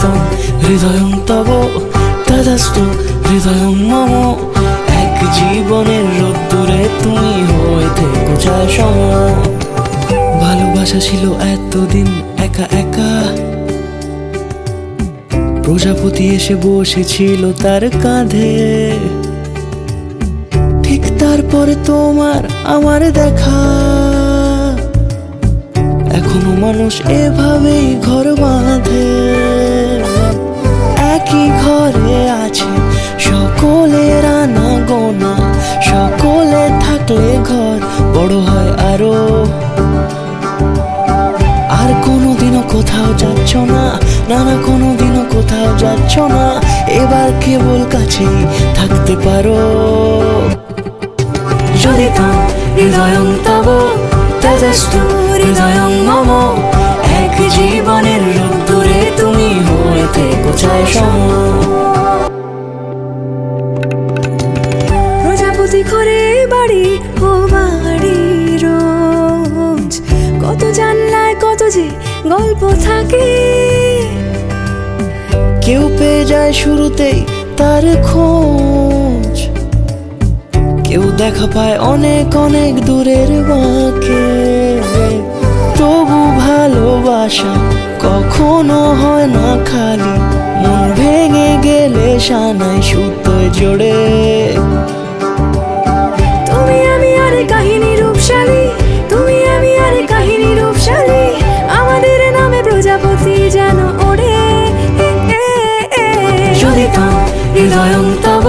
যোজিতং হৃদয়ং তব তদাস্তু হৃদয়ং মম। এক জীবনের রোদ্দুরে তুমি হয়ে থেকো ছায়া সম। ভালোবাসা ছিল এতদিন একা একা, প্রজাপতি এসে বসেছিল তার কাঁধে। ঠিক তারপরে তোমার আমার দেখা, এখনো মানুষ এভাবেই ঘর বাঁধে। একই ঘরে আছে সকলের আনাগোনা, সকলে থাকলে ঘর বড় হয় আরো। আর কোনোদিনও কোথাও যাচ্ছ না, না না কোনোদিনও কোথাও যাচ্ছ না, এবার কেবল কাছেই থাকতে পারো। যোজিতং হৃদয়ং তব তদাস্তু হৃদয়ং মম। এক জীবনের রোদ্দুরে তুমি হয়ে থেকো ছায়া সম। প্রজাপতি ঘরে বাড়ি ও বাড়ি রোজ, কত জানলায় কত যে গল্প থাকে। কেউ পেয়ে যায় শুরুতেই তার খোঁজ, কেউ দেখা পায় অনেক অনেক দূরের বাঁকে। তবু ভালোবাসা কখনো হয় না খালি, মন ভেঙে গেলে সানাই সুতোয় জোড়ে। তুমি আমি আর কাহিনী রূপশালী, তুমি আমি আর কাহিনী রূপশালী, আমাদের নামে প্রজাপতি যেন ওড়ে। যোজিতং হৃদয়ং তব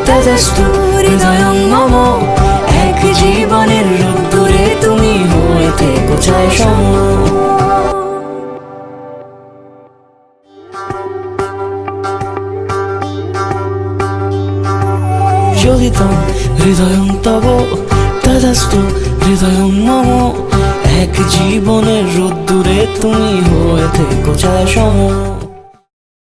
তদাস্তু হৃদয়ং মম। এক জীবনের রোদ্দুরে তুমি হয়ে থেকো ছায়া সম। যোজিতং হৃদয়ং তব তদাস্তু হৃদয়ং মম। এক জীবনের রোদ্দুরে তুমি হয়ে থেকো ছায়া সম।